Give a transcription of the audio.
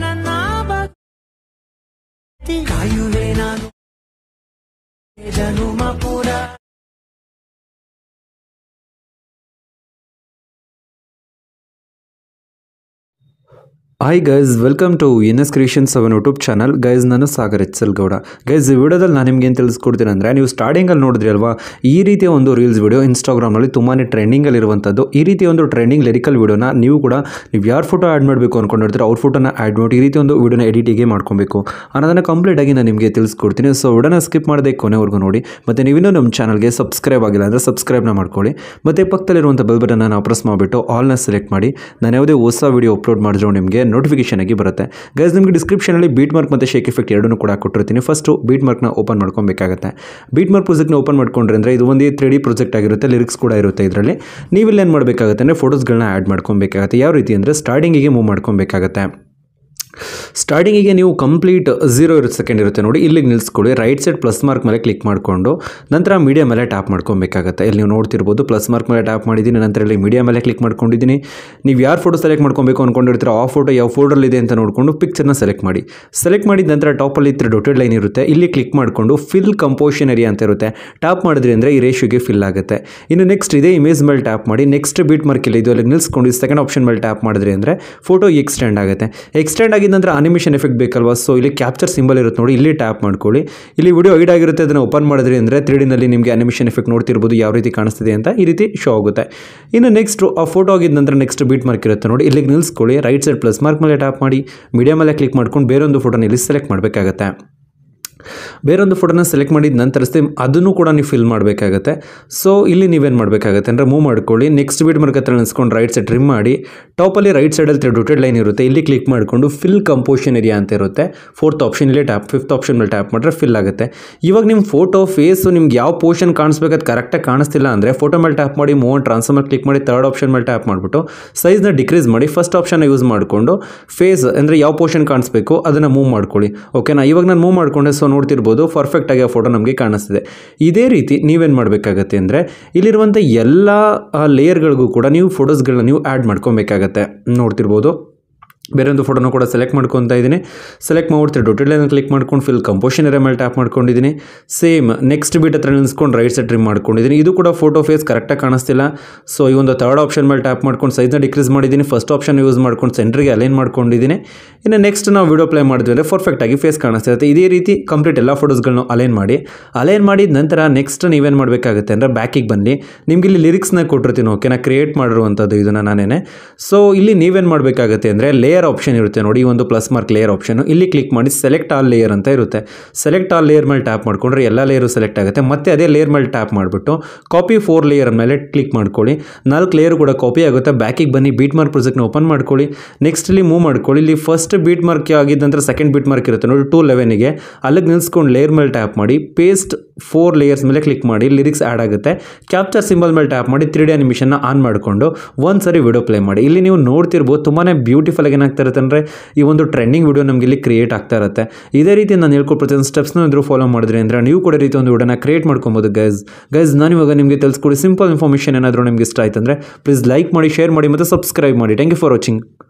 ನನ್ನ ಭಕ್ತಿ ಕಾಯುವೆ ನಾನು ಜನುಮ ಪುರ. Hi guys, welcome to NS Creations ಅವನ್ ಯೂಟ್ಯೂಬ್ ಚಾನಲ್. ಗೈಸ್, ನಾನು ಸಾಗರ್ ಎಚ್.ಎಲ್. ಗೌಡ. ಗೈಸ್, ಈ ವಿಡಿಯೋದಲ್ಲಿ ನಾನು ನಿಮ್ಗೆ ಏನು ತಿಳಿಸ್ಕೊಡ್ತೀನಿ ಅಂದರೆ, ನೀವು ಸ್ಟಾರ್ಟಿಂಗಲ್ಲಿ ನೋಡಿದ್ರಿ ಅಲ್ವಾ, ಈ ರೀತಿಯ ಒಂದು ರೀಲ್ಸ್ ವಿಡಿಯೋ ಇನ್ಸ್ಟಾಗ್ರಾಮ್ನಲ್ಲಿ ತುಂಬಾ ಟ್ರೆಂಡಿಂಗಲ್ಲಿರುವಂಥದ್ದು. ಈ ರೀತಿಯ ಒಂದು ಟ್ರೆಂಡಿಂಗ್ ಲಿರಿಕಲ್ ವಿಡಿಯೋನ ನೀವು ಕೂಡ ನೀವು ಯಾರು ಫೋಟೋ ಆ್ಯಡ್ ಮಾಡಬೇಕು ಅಂದ್ಕೊಂಡಿರ್ತೀರೋ ಅವ್ರ ಫೋಟೋನ ಆ್ಯಡ್ ಮಾಡಿ ಈ ರೀತಿ ಒಂದು ವಿಡಿಯೋನ ಎಡಿಟಿಗೆ ಮಾಡ್ಕೊಬೇಕು ಅನ್ನೋದನ್ನು ಕಂಪ್ಲೀಟಾಗಿ ನಾನು ನಿಮಗೆ ತಿಳಿಸ್ಕೊಡ್ತೀನಿ. ಸೊ ವಿಡಿಯೋನ ಸ್ಕಿಪ್ ಮಾಡದೆ ಕೊನೆವರೆಗೂ ನೋಡಿ. ಮತ್ತು ನೀವಿನ್ನೂ ನಮ್ಮ ಚಾನಲ್ಗೆ ಸಬ್ಸ್ಕ್ರೈಬ್ ಆಗಿಲ್ಲ ಅಂದರೆ ಸಬ್ಸ್ಕ್ರೈಬ್ನ ಮಾಡ್ಕೊಳ್ಳಿ. ಮತ್ತು ಪಕ್ಕದಲ್ಲಿರುವಂಥ ಬೆಲ್ ಬಟನ್ನ ನಾವು ಪ್ರೆಸ್ ಮಾಡಿಬಿಟ್ಟು ಆಲ್ನ ಸೆಲೆಕ್ಟ್ ಮಾಡಿ ನಾನು ಯಾವುದೇ ಹೊಸ ವಿಡಿಯೋ ಅಪ್ಲೋಡ್ ಮಾಡಿದ್ರು ನಿಮಗೆ ನೋಟಿಫಿಕೇಶನ್ ಆಗಿ ಬರುತ್ತೆ. ಗೈಸ್, ನಿಮಗೆ ಡಿಸ್ಕ್ರಿಪ್ಷನಲ್ಲಿ ಬೀಟ್ ಮಾರ್ಕ್ ಮತ್ತು ಶೇಕ್ ಎಫೆಕ್ಟ್ ಎರಡನ್ನೂ ಕೂಡ ಕೊಟ್ಟಿರ್ತೀನಿ. ಫಸ್ಟು ಬೀಟ್ ಮಾರ್ಕ್ನ ಓಪನ್ ಮಾಡ್ಕೊಬೇಕಾಗುತ್ತೆ. ಬೀಟ್ ಮಾರ್ಕ್ ಪ್ರಾಜೆಕ್ಟ್ನ ಓಪನ್ ಮಾಡ್ಕೊಂಡ್ರೆ ಅಂದರೆ ಇದು ಒಂದು 3D ಪ್ರಾಜೆಕ್ಟ್ ಆಗಿರುತ್ತೆ, ಲಿರಿಕ್ಸ್ ಕೂಡ ಇರುತ್ತೆ ಇದರಲ್ಲಿ. ನೀವಿಲ್ಲಿ ಏನು ಮಾಡಬೇಕಾಗುತ್ತೆ ಅಂದರೆ ಫೋಟೋಸ್ಗಳನ್ನ ಆ್ಯಡ್ ಮಾಡ್ಕೊಬೇಕಾಗುತ್ತೆ. ಯಾವ ರೀತಿ ಅಂದರೆ ಸ್ಟಾರ್ಟಿಂಗಿಗೆ ಮೂವ್ ಮಾಡ್ಕೊಬೇಕಾಗುತ್ತೆ. ಸ್ಟಾರ್ಟಿಂಗಿಗೆ ನೀವು ಕಂಪ್ಲೀಟ್ 0 ಸೆಕೆಂಡ್ ಇರುತ್ತೆ ನೋಡಿ, ಇಲ್ಲಿಗೆ ನಿಲ್ಲಿಸ್ಕೊಳ್ಳಿ. ರೈಟ್ ಸೈಡ್ ಪ್ಲಸ್ ಮಾರ್ಕ್ ಮೇಲೆ ಕ್ಲಿಕ್ ಮಾಡಿಕೊಂಡು ನಂತರ ಮೀಡಿಯಾ ಮೇಲೆ ಟ್ಯಾಪ್ ಮಾಡ್ಕೊಬೇಕಾಗುತ್ತೆ. ಇಲ್ಲಿ ನೀವು ನೋಡ್ತಿರ್ಬೋದು ಪ್ಲಸ್ ಮಾರ್ಕ್ ಮೇಲೆ ಟ್ಯಾಪ್ ಮಾಡಿದ್ದೀನಿ, ನಂತರ ಇಲ್ಲಿ ಮೀಡಿಯಾ ಮೇಲೆ ಕ್ಲಿಕ್ ಮಾಡ್ಕೊಂಡಿದ್ದೀನಿ. ನೀವು ಯಾರು ಫೋಟೋ ಸೆಲೆಕ್ಟ್ ಮಾಡ್ಕೊಬೇಕು ಅಂದ್ಕೊಂಡಿರ್ತೀರೋ ಆ ಫೋಟೋ ಯಾವ ಫೋಲ್ಡರ್ಲಿದೆ ಅಂತ ನೋಡಿಕೊಂಡು ಪಿಕ್ಚರ್ನ ಸೆಲೆಕ್ಟ್ ಮಾಡಿ. ಸೆಲೆಕ್ಟ್ ಮಾಡಿದ ನಂತರ ಟಾಪಲ್ಲಿ 3 ಡೊಟೆಡ್ ಲೈನ್ ಇರುತ್ತೆ, ಇಲ್ಲಿ ಕ್ಲಿಕ್ ಮಾಡಿಕೊಂಡು ಫಿಲ್ ಕಂಪೋಸಿಷನ್ ಏರಿಯಾ ಅಂತ ಇರುತ್ತೆ, ಟ್ಯಾಪ್ ಮಾಡಿದ್ರಿ ಅಂದರೆ ಈ ರೇಷಿಯೋಗೆ ಫಿಲ್ ಆಗುತ್ತೆ. ಇನ್ನು ನೆಕ್ಸ್ಟ್ ಇದೇ ಇಮೇಜ್ ಮೇಲೆ ಟ್ಯಾಪ್ ಮಾಡಿ ನೆಕ್ಸ್ಟ್ ಬೀಟ್ ಮಾರ್ಕ್ ಇಲ್ಲಿ ಇದು ಅಲ್ಲಿ ನಿಲ್ಲಿಸ್ಕೊಂಡು ಸೆಕೆಂಡ್ ಆಪ್ಷನ್ ಮೇಲೆ ಟ್ಯಾಪ್ ಮಾಡಿದ್ರಿ ಅಂದರೆ ಫೋಟೋ ಎಕ್ಸ್ಟೆಂಡ್ ಆಗುತ್ತೆ. ಎಕ್ಸ್ಟೆಂಡ್ ಆಗಿದ ನಂತರ ಅನಿಮೇಷನ್ ಎಫೆಕ್ಟ್ ಬೇಕಲ್ವಾ, ಸೊ ಇಲ್ಲಿ ಕ್ಯಾಪ್ಚರ್ ಸಿಂಬಲ್ ಇರುತ್ತೆ ನೋಡಿ, ಇಲ್ಲಿ ಟ್ಯಾಪ್ ಮಾಡ್ಕೊಳ್ಳಿ. ಇಲ್ಲಿ ವಿಡಿಯೋ ಐಡ್ ಆಗಿರುತ್ತೆ, ಅದನ್ನು ಓಪನ್ ಮಾಡಿದ್ರಿ ಅಂದರೆ 3Dನಲ್ಲಿ ನಿಮಗೆ ಅನಿಮೇಷನ್ ಎಫೆಕ್ಟ್ ನೋಡ್ತಿರ್ಬೋದು ಯಾವ ರೀತಿ ಕಾಣಿಸ್ತಿದೆ ಅಂತ, ಈ ರೀತಿ ಶೋ ಆಗುತ್ತೆ. ಇನ್ನು ನೆಕ್ಸ್ಟ್ ಆ ಫೋಟೋ ಆಗಿದ ನಂತರ ನೆಕ್ಸ್ಟ್ ಬೀಟ್ ಮಾರ್ಕ್ ಇರುತ್ತೆ ನೋಡಿ, ಇಲ್ಲಿಗೆ ನಿಲ್ಲಿಸ್ಕೊಳ್ಳಿ. ರೈಟ್ ಸೈಡ್ ಪ್ಲಸ್ ಮಾರ್ಕ್ ಮೇಲೆ ಟ್ಯಾಪ್ ಮಾಡಿ ಮೀಡಿಯಾ ಮೇಲೆ ಕ್ಲಿಕ್ ಮಾಡ್ಕೊಂಡು ಬೇರೊಂದು ಫೋಟೋನ ಇಲ್ಲಿ ಸೆಲೆಕ್ಟ್ ಮಾಡಬೇಕಾಗತ್ತೆ. ಬೇರೊಂದು ಫೋಟೋನ ಸೆಲೆಕ್ಟ್ ಮಾಡಿದ ನಂತರ ಅದನ್ನು ಕೂಡ ನೀವು ಫಿಲ್ ಮಾಡಬೇಕಾಗತ್ತೆ. ಸೊ ಇಲ್ಲಿ ನೀವೇನು ಮಾಡಬೇಕಾಗತ್ತೆ ಅಂದರೆ ಮೂವ್ ಮಾಡ್ಕೊಳ್ಳಿ. ನೆಕ್ಸ್ಟ್ ಬೀಟ್ ಮಾರ್ಕ್ ಹತ್ರ ನಿಲ್ಸ್ಕೊಂಡು ರೈಟ್ ಸೈಡ್ ಟ್ರಿಮ್ ಮಾಡಿ ಟಾಪಲ್ಲಿ ರೈಟ್ ಸೈಡಲ್ಲಿ 3 ಡೊಟೆಡ್ ಲೈನ್ ಇರುತ್ತೆ, ಇಲ್ಲಿ ಕ್ಲಿಕ್ ಮಾಡಿಕೊಂಡು ಫಿಲ್ ಕಂಪೋಸಿಷನ್ ಏರಿಯಾ ಅಂತ ಇರುತ್ತೆ. 4th ಆಪ್ಷನ್ ಇಲ್ಲಿ ಟ್ಯಾಪ್, 5th ಆಪ್ಷನ್ ಮೇಲೆ ಟ್ಯಾಪ್ ಮಾಡಿದ್ರೆ ಫಿಲ್ ಆಗುತ್ತೆ. ಇವಾಗ ನಿಮ್ಮ ಫೋಟೋ ಫೇಸು ನಿಮ್ಗೆ ಯಾವ ಪೋರ್ಷನ್ ಕಾಣಿಸ್ಬೇಕಾದ ಕರೆಕ್ಟಾಗಿ ಕಾಣಿಸ್ತಿಲ್ಲ ಅಂದರೆ ಫೋಟೋ ಮೇಲೆ ಟ್ಯಾಪ್ ಮಾಡಿ ಮೂವ್ ಟ್ರಾನ್ಸ್ಫರ್ ಮೇಲೆ ಕ್ಲಿಕ್ ಮಾಡಿ 3rd ಆಪ್ಷನ್ ಮೇಲೆ ಟ್ಯಾಪ್ ಮಾಡಿಬಿಟ್ಟು ಸೈಜ್ನ ಡಿಕ್ರೀಸ್ ಮಾಡಿ ಫಸ್ಟ್ ಆಪ್ಷನ್ನ ಯೂಸ್ ಮಾಡಿಕೊಂಡು ಫೇಸ್ ಅಂದರೆ ಯಾವ ಪೋರ್ಷನ್ ಕಾಣಿಸ್ಬೇಕು ಅದನ್ನು ಮೂವ್ ಮಾಡ್ಕೊಳ್ಳಿ. ಓಕೆನಾ, ಇವಾಗ ನಾನು ಮೂವ್ ಮಾಡಿಕೊಂಡೆ. ಸೊ ನೋಡ್ತಿರ್ಬೋದು ಪರ್ಫೆಕ್ಟಾಗಿ ಆ ಫೋಟೋ ನಮಗೆ ಕಾಣಿಸ್ತಿದೆ. ಇದೇ ರೀತಿ ನೀವೇನು ಮಾಡಬೇಕಾಗತ್ತೆ ಅಂದರೆ ಇಲ್ಲಿರುವಂಥ ಎಲ್ಲ ಲೇಯರ್ಗಳಿಗೂ ಕೂಡ ನೀವು ಫೋಟೋಸ್ಗಳನ್ನ ನೀವು ಆ್ಯಡ್ ಮಾಡ್ಕೊಬೇಕಾಗತ್ತೆ. ನೋಡ್ತಿರ್ಬೋದು ಬೇರೊಂದು ಫೋಟೋನ ಕೂಡ ಸೆಲೆಕ್ಟ್ ಮಾಡ್ಕೊತಾ ಇದ್ದೀನಿ. ಸೆಲೆಕ್ಟ್ ಮಾಡ್ಬಿಡ್ತೀರಿ ಡೊಟೆಡ್ ಲೈನ್ ಕ್ಲಿಕ್ ಮಾಡ್ಕೊಂಡು ಫಿಲ್ ಕಂಪೋಸಿಷನ್ ಏರಿಯಾ ಮೇಲೆ ಟ್ಯಾಪ್ ಮಾಡ್ಕೊಂಡಿದ್ದೀನಿ. ಸೇಮ್ ನೆಕ್ಸ್ಟ್ ಬೀಟ್ ಹತ್ರ ನಿಲ್ಸ್ಕೊಂಡು ರೈಟ್ ಸೈಡ್ ಟ್ರಿಮ್ ಮಾಡ್ಕೊಂಡಿದ್ದೀನಿ. ಇದು ಕೂಡ ಫೋಟೋ ಫೇಸ್ ಕರೆಕ್ಟಾಗಿ ಕಾಣಿಸ್ತಿಲ್ಲ. ಸೊ ಈ ಒಂದು 3rd ಆಪ್ಷನ್ ಮೇಲೆ ಟ್ಯಾಪ್ ಮಾಡ್ಕೊಂಡು ಸೈಜ್ನ ಡಿಕ್ರೀಸ್ ಮಾಡಿದ್ದೀನಿ. ಫಸ್ಟ್ ಆಪ್ಷನ್ ಯೂಸ್ ಮಾಡ್ಕೊಂಡು ಸೆಂಟ್ರಿಗೆ ಅಲೈನ್ ಮಾಡ್ಕೊಂಡಿದ್ದೀನಿ. ಇನ್ನು ನೆಕ್ಸ್ಟ್ ನಾವು ವಿಡಿಯೋ ಪ್ಲೇ ಮಾಡಿದ್ವಿ ಅಂದರೆ ಪರ್ಫೆಕ್ಟಾಗಿ ಫೇಸ್ ಕಾಣಿಸ್ತಿರುತ್ತೆ. ಇದೇ ರೀತಿ ಕಂಪ್ಲೀಟ್ ಎಲ್ಲ ಫೋಟೋಸ್ಗಳನ್ನ ಅಲೈನ್ ಮಾಡಿದ ನಂತರ ನೆಕ್ಸ್ಟ್ ನೀವೇನು ಮಾಡಬೇಕಾಗುತ್ತೆ ಅಂದರೆ ಬ್ಯಾಕಿಗೆ ಬನ್ನಿ. ನಿಮ್ಗೆ ಇಲ್ಲಿ ಲಿರಿಕ್ಸ್ನ ಕೊಟ್ಟಿರ್ತೀನಿ, ಓಕೆನಾ, ಕ್ರಿಯೇಟ್ ಮಾಡಿರುವಂಥದ್ದು ಇದನ್ನು ನಾನೇನೆ. ಸೊ ಇಲ್ಲಿ ನೀವೇನು ಮಾಡಬೇಕಾಗುತ್ತೆ ಅಂದರೆ ಲೇಯರ್ ಆಪ್ಷನ್ ಇರುತ್ತೆ ನೋಡಿ, ಈ ಒಂದು ಪ್ಲಸ್ ಮಾರ್ಕ್ ಲೇಯರ್ ಆಪ್ಷನ್ ಇಲ್ಲಿ ಕ್ಲಿಕ್ ಮಾಡಿ ಸೆಲೆಕ್ಟ್ ಆಲ್ ಲೇಯರ್ ಅಂತ ಇರುತ್ತೆ. ಸೆಲೆಕ್ಟ್ ಆಲ್ ಲೇಯರ್ ಮೇಲೆ ಟ್ಯಾಪ್ ಮಾಡ್ಕೊಂಡ್ರೆ ಎಲ್ಲ ಲೇಯರು ಸೆಲೆಕ್ಟ್ ಆಗುತ್ತೆ. ಮತ್ತೆ ಅದೇ ಲೇಯರ್ ಮೇಲೆ ಟ್ಯಾಪ್ ಮಾಡಿಬಿಟ್ಟು ಕಾಪಿ 4 ಲೇಯರ್ ಮೇಲೆ ಕ್ಲಿಕ್ ಮಾಡ್ಕೊಳ್ಳಿ. 4 ಲೇಯರ್ ಕೂಡ ಕಾಪಿ ಆಗುತ್ತೆ. ಬ್ಯಾಕಿಗೆ ಬನ್ನಿ, ಬೀಟ್ ಮಾರ್ಕ್ ಪ್ರಾಜೆಕ್ಟ್ನ ಓಪನ್ ಮಾಡ್ಕೊಳ್ಳಿ. ನೆಕ್ಸ್ಟ್ ಇಲ್ಲಿ ಮೂವ್ ಮಾಡ್ಕೊಳ್ಳಿ. ಇಲ್ಲಿ ಫಸ್ಟ್ ಬೀಟ್ ಮಾರ್ಕ್ ಆಗಿದ್ದ ನಂತರ ಸೆಕೆಂಡ್ ಬೀಟ್ ಮಾರ್ಕ್ ಇರುತ್ತೆ ನೋಡಿ 211ಗೆ, ಅಲ್ಲಿಗೆ ನಿಲ್ಸ್ಕೊಂಡು ಲೇಯರ್ ಮೇಲೆ ಟ್ಯಾಪ್ ಮಾಡಿ ಪೇಸ್ಟ್ 4 ಲೇಯರ್ಸ್ ಮೇಲೆ ಕ್ಲಿಕ್ ಮಾಡಿ ಲಿರಿಕ್ಸ್ ಆ್ಯಡ್ ಆಗುತ್ತೆ. ಕ್ಯಾಪ್ಚರ್ ಸಿಂಬಲ್ ಮೇಲೆ ಟ್ಯಾಪ್ ಮಾಡಿ 3D ಅನಿಮೇಷನ್ನ ಆನ್ ಮಾಡಿಕೊಂಡು ಒಂದ್ಸರಿ ವಿಡಿಯೋ ಪ್ಲೇ ಮಾಡಿ. ಇಲ್ಲಿ ನೀವು ನೋಡ್ತಿರ್ಬೋದು ತುಂಬಾ ಬ್ಯೂಟಿಫುಲ್ ಆಗಿ ಏನಾಗ್ತಾ ಇರುತ್ತೆ ಅಂದರೆ ಈ ಒಂದು ಟ್ರೆಂಡಿಂಗ್ ವಿಡಿಯೋ ನಮಗೆ ಇಲ್ಲಿ ಕ್ರಿಯೇಟ್ ಆಗ್ತಾ ಇರುತ್ತೆ. ಇದೇ ರೀತಿ ನಾನು ಹೇಳ್ಕೊಟ್ಟು ಪ್ರತಿಯೊಂದು ಸ್ಟೆಪ್ಸ್ನ ಇದ್ರೂ ಫಾಲೋ ಮಾಡಿದ್ರಿ ಅಂದರೆ ನೀವು ಕೂಡ ರೀತಿ ಒಂದು ವಿಡಿಯೋನ ಕ್ರಿಯೇಟ್ ಮಾಡ್ಕೊಬೋದು. ಗೈಸ್ ನಾನು ಇವಾಗ ನಿಮಗೆ ತಿಳಿಸ್ಕೊಡಿ ಸಿಂಪಲ್ ಇನ್ಫಾರ್ಮೇಷನ್ ಏನಾದರೂ ನಿಮಗೆ ಇಷ್ಟ ಆಯ್ತು ಅಂದರೆ ಪ್ಲೀಸ್ ಲೈಕ್ ಮಾಡಿ, ಶೇರ್ ಮಾಡಿ ಮತ್ತು ಸಬ್ಸ್ಕ್ರೈಬ್ ಮಾಡಿ. Thank you for watching.